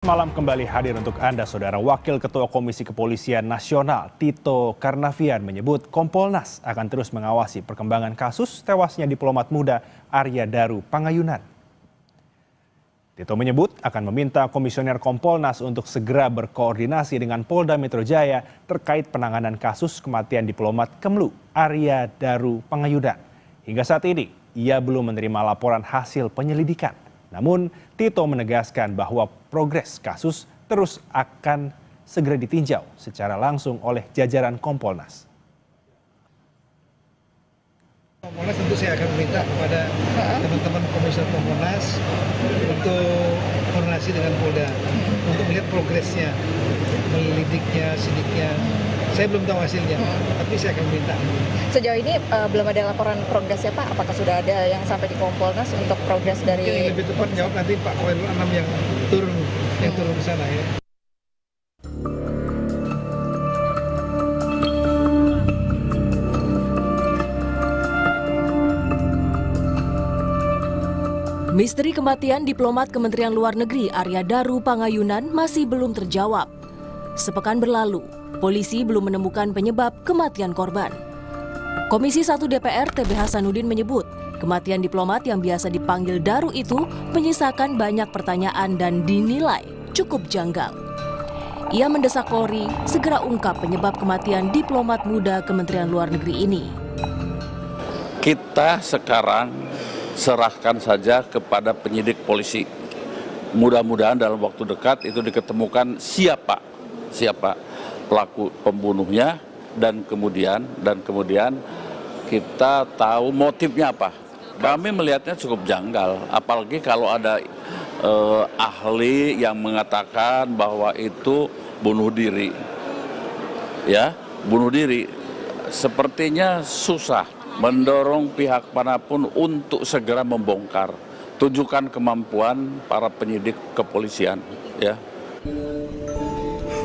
Malam kembali hadir untuk Anda, Saudara. Wakil Ketua Komisi Kepolisian Nasional Tito Karnavian menyebut Kompolnas akan terus mengawasi perkembangan kasus tewasnya diplomat muda Arya Daru Pangayunan. Tito menyebut akan meminta Komisioner Kompolnas untuk segera berkoordinasi dengan Polda Metro Jaya terkait penanganan kasus kematian diplomat Kemlu Arya Daru Pangayunan. Hingga saat ini, ia belum menerima laporan hasil penyelidikan. Namun, Tito menegaskan bahwa progres kasus terus akan segera ditinjau secara langsung oleh jajaran Kompolnas. Kompolnas tentu saya akan meminta kepada teman-teman Komisioner Kompolnas untuk koordinasi dengan Polda untuk melihat progresnya, melidiknya, sidiknya. Saya belum tahu hasilnya, tapi saya akan minta. Sejauh ini belum ada laporan progresnya, Pak. Apakah sudah ada yang sampai di Kompolnas untuk progres dari? Mungkin yang lebih tepat jawab nanti Pak Khairul Anam yang turun ke sana ya. Misteri kematian diplomat Kementerian Luar Negeri Arya Daru Pangayunan masih belum terjawab. Sepekan berlalu, polisi belum menemukan penyebab kematian korban. Komisi 1 DPR TB Hasanuddin menyebut, kematian diplomat yang biasa dipanggil Daru itu menyisakan banyak pertanyaan dan dinilai cukup janggal. Ia mendesak Polri segera ungkap penyebab kematian diplomat muda Kementerian Luar Negeri ini. Kita sekarang serahkan saja kepada penyidik polisi. Mudah-mudahan dalam waktu dekat itu diketemukan siapa pelaku pembunuhnya dan kemudian kita tahu motifnya apa. Kami melihatnya cukup janggal, apalagi kalau ada ahli yang mengatakan bahwa itu bunuh diri. Ya, bunuh diri. Sepertinya susah mendorong pihak manapun untuk segera membongkar. Tunjukkan kemampuan para penyidik kepolisian, ya.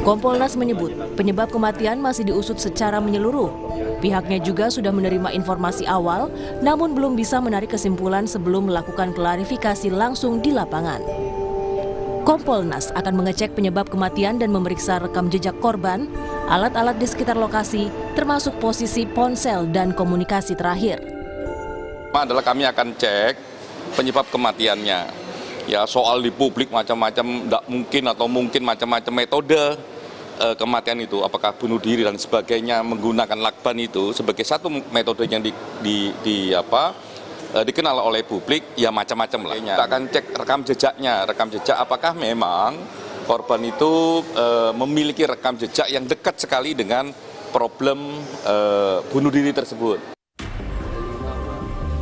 Kompolnas menyebut penyebab kematian masih diusut secara menyeluruh. Pihaknya juga sudah menerima informasi awal, namun belum bisa menarik kesimpulan sebelum melakukan klarifikasi langsung di lapangan. Kompolnas akan mengecek penyebab kematian dan memeriksa rekam jejak korban, alat-alat di sekitar lokasi, termasuk posisi ponsel dan komunikasi terakhir. Adalah kami akan cek penyebab kematiannya. Ya, soal di publik macam-macam, tidak mungkin atau mungkin macam-macam metode kematian itu, apakah bunuh diri dan sebagainya menggunakan lakban itu sebagai satu metode yang dikenal oleh publik, ya macam-macam lah. Kita akan cek rekam jejak apakah memang korban itu memiliki rekam jejak yang dekat sekali dengan problem bunuh diri tersebut.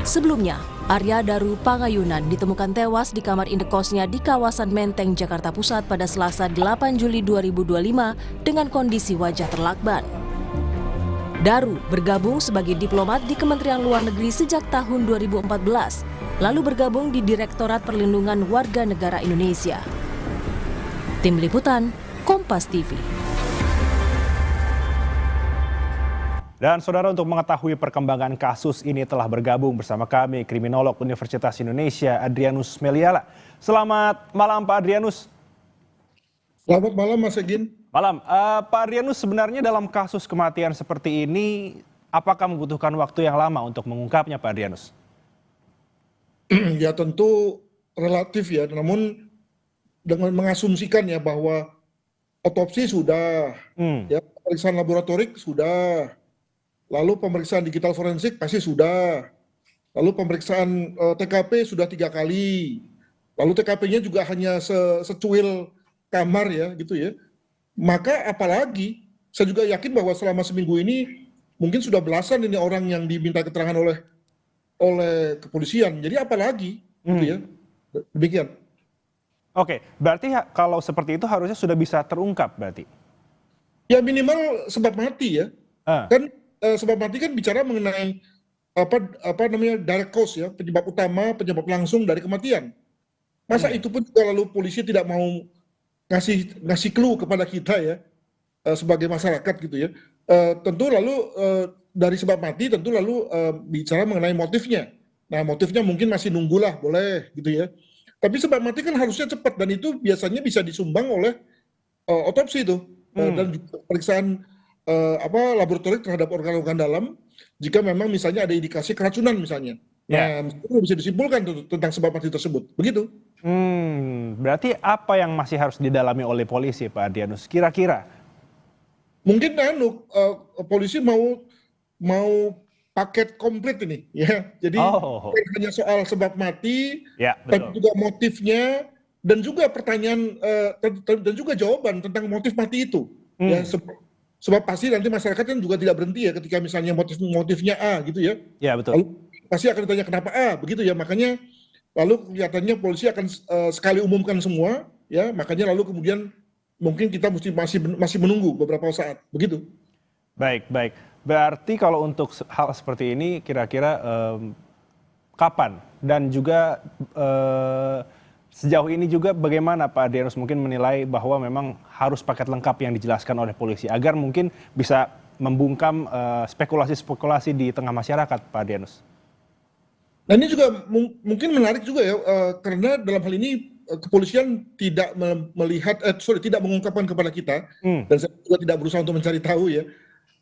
Sebelumnya, Arya Daru Pangayunan ditemukan tewas di kamar indekosnya di kawasan Menteng, Jakarta Pusat pada Selasa 8 Juli 2025 dengan kondisi wajah terlakban. Daru bergabung sebagai diplomat di Kementerian Luar Negeri sejak tahun 2014, lalu bergabung di Direktorat Perlindungan Warga Negara Indonesia. Tim Liputan, Kompas TV. Dan Saudara, untuk mengetahui perkembangan kasus ini telah bergabung bersama kami kriminolog Universitas Indonesia Adrianus Meliala. Selamat malam Pak Adrianus. Selamat malam Mas Egin. Malam, Pak Adrianus, sebenarnya dalam kasus kematian seperti ini, apakah membutuhkan waktu yang lama untuk mengungkapnya Pak Adrianus? Ya tentu relatif ya, namun dengan mengasumsikan ya bahwa otopsi sudah, ya pemeriksaan laboratorik sudah, lalu pemeriksaan digital forensik pasti sudah, lalu pemeriksaan TKP sudah 3 kali, lalu TKP-nya juga hanya secuil kamar ya gitu ya. Maka apalagi saya juga yakin bahwa selama seminggu ini mungkin sudah belasan ini orang yang diminta keterangan oleh kepolisian. Jadi apalagi gitu ya. Demikian. Oke, berarti kalau seperti itu harusnya sudah bisa terungkap berarti? Ya minimal sebab mati ya. Kan sebab mati kan bicara mengenai apa namanya direct cause ya, penyebab utama, penyebab langsung dari kematian. Masa itu pun juga lalu polisi tidak mau ngasih clue kepada kita ya sebagai masyarakat gitu ya. Tentu lalu dari sebab mati tentu lalu bicara mengenai motifnya. Nah motifnya mungkin masih nunggulah boleh gitu ya. Tapi sebab mati kan harusnya cepat dan itu biasanya bisa disumbang oleh otopsi itu dan juga pemeriksaan laboratorik terhadap organ-organ dalam jika memang misalnya ada indikasi keracunan misalnya. Nah, itu bisa disimpulkan tentang sebab mati tersebut. Begitu. Berarti apa yang masih harus didalami oleh polisi, Pak Adrianus? Kira-kira? Mungkin polisi mau paket komplit ini, ya. Jadi bukan hanya soal sebab mati, tapi juga motifnya dan juga pertanyaan dan juga jawaban tentang motif mati itu. Ya, sebab pasti nanti masyarakat kan juga tidak berhenti ya ketika misalnya motifnya A gitu ya. Ya, betul. Lalu pasti akan ditanya kenapa A begitu ya. Makanya lalu kelihatannya polisi akan sekali umumkan semua ya. Makanya lalu kemudian mungkin kita masih menunggu beberapa saat begitu. Baik. Berarti kalau untuk hal seperti ini kira-kira kapan dan juga sejauh ini juga bagaimana Pak Adrianus mungkin menilai bahwa memang harus paket lengkap yang dijelaskan oleh polisi agar mungkin bisa membungkam spekulasi-spekulasi di tengah masyarakat, Pak Adrianus? Nah ini juga mungkin menarik juga ya karena dalam hal ini kepolisian tidak tidak mengungkapkan kepada kita dan saya juga tidak berusaha untuk mencari tahu ya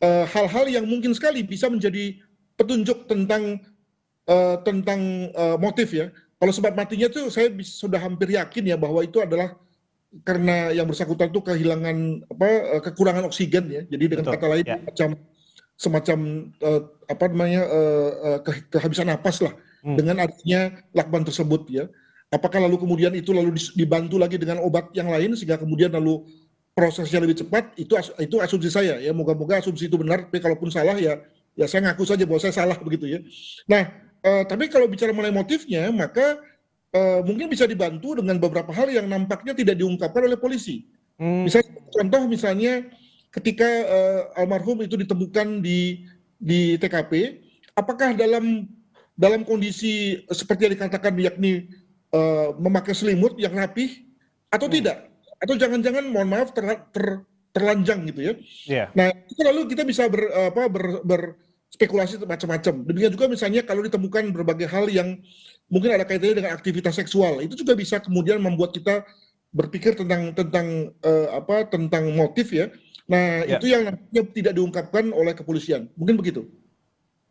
hal-hal yang mungkin sekali bisa menjadi petunjuk tentang motif ya. Kalau sebab matinya tuh saya sudah hampir yakin ya bahwa itu adalah karena yang bersangkutan itu kehilangan kekurangan oksigen ya. Jadi dengan kata lain semacam kehabisan napas lah dengan adanya lakban tersebut ya. Apakah lalu kemudian itu lalu dibantu lagi dengan obat yang lain sehingga kemudian lalu prosesnya lebih cepat, itu asumsi saya ya. Moga-moga asumsi itu benar, tapi kalaupun salah ya saya ngaku saja bahwa saya salah begitu ya. Nah, tapi kalau bicara mengenai motifnya maka mungkin bisa dibantu dengan beberapa hal yang nampaknya tidak diungkapkan oleh polisi. Misalnya ketika almarhum itu ditemukan di TKP, apakah dalam kondisi seperti yang dikatakan yakni memakai selimut yang rapih atau tidak, atau jangan-jangan mohon maaf terlanjang gitu ya. Nah itu lalu kita bisa berspekulasi macam-macam. Demikian juga misalnya kalau ditemukan berbagai hal yang mungkin ada kaitannya dengan aktivitas seksual, itu juga bisa kemudian membuat kita berpikir tentang motif ya. Nah itu yang nantinya tidak diungkapkan oleh kepolisian, mungkin begitu.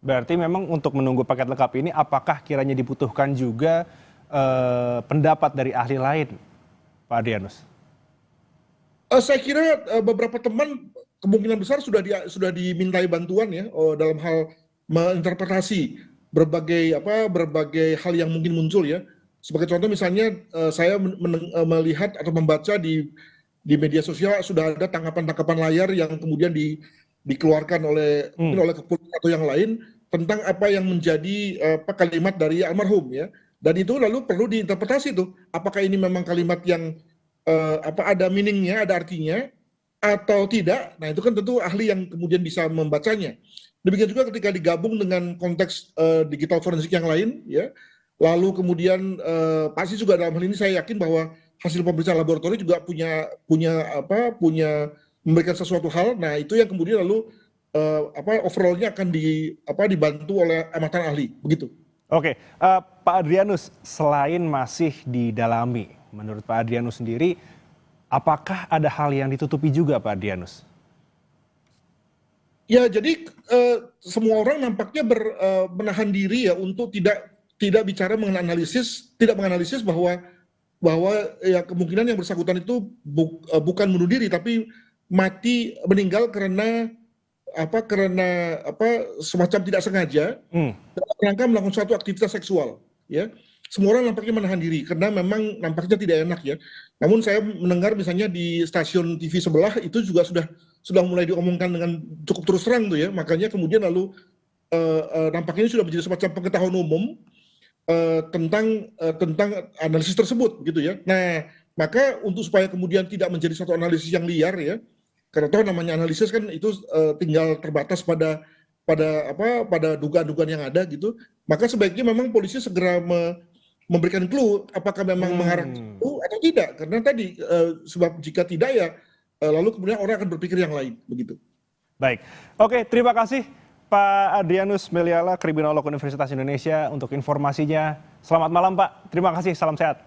Berarti memang untuk menunggu paket lengkap ini apakah kiranya dibutuhkan juga pendapat dari ahli lain, Pak Adrianus? Saya kira beberapa teman kemungkinan besar sudah dimintai bantuan ya dalam hal menginterpretasi berbagai hal yang mungkin muncul ya. Sebagai contoh misalnya saya melihat atau membaca di media sosial sudah ada tangkapan-tangkapan layar yang kemudian dikeluarkan oleh kepolisian atau yang lain tentang apa yang menjadi kalimat dari almarhum ya. Dan itu lalu perlu diinterpretasi tuh, apakah ini memang kalimat yang ada meaningnya, ada artinya, atau tidak. Nah itu kan tentu ahli yang kemudian bisa membacanya. Demikian juga ketika digabung dengan konteks digital forensik yang lain, ya, lalu kemudian pasti juga dalam hal ini saya yakin bahwa hasil pemeriksaan laboratorium juga punya memberikan sesuatu hal. Nah itu yang kemudian lalu overallnya akan dibantu oleh amatan ahli, begitu. Oke, Pak Adrianus, selain masih didalami, menurut Pak Adrianus sendiri, apakah ada hal yang ditutupi juga, Pak Adrianus? Ya, jadi semua orang nampaknya menahan diri ya untuk tidak bicara mengenai analisis, tidak menganalisis bahwa ya kemungkinan yang bersangkutan itu bukan bunuh diri, tapi meninggal karena semacam tidak sengaja dalam rangka melakukan suatu aktivitas seksual ya. Semua orang nampaknya menahan diri karena memang nampaknya tidak enak ya. Namun saya mendengar misalnya di stasiun TV sebelah itu juga sudah mulai diomongkan dengan cukup terus terang tuh ya. Makanya kemudian lalu nampaknya ini sudah menjadi semacam pengetahuan umum tentang analisis tersebut gitu ya. Nah, maka untuk supaya kemudian tidak menjadi satu analisis yang liar ya, karena tahu namanya analisis kan itu tinggal terbatas pada dugaan-dugaan yang ada gitu. Maka sebaiknya memang polisi segera memberikan clue apakah memang mengarah ke situ atau tidak. Karena tadi sebab jika tidak ya lalu kemudian orang akan berpikir yang lain begitu. Baik, oke, terima kasih Pak Adrianus Meliala, kriminolog Universitas Indonesia untuk informasinya. Selamat malam Pak, terima kasih, salam sehat.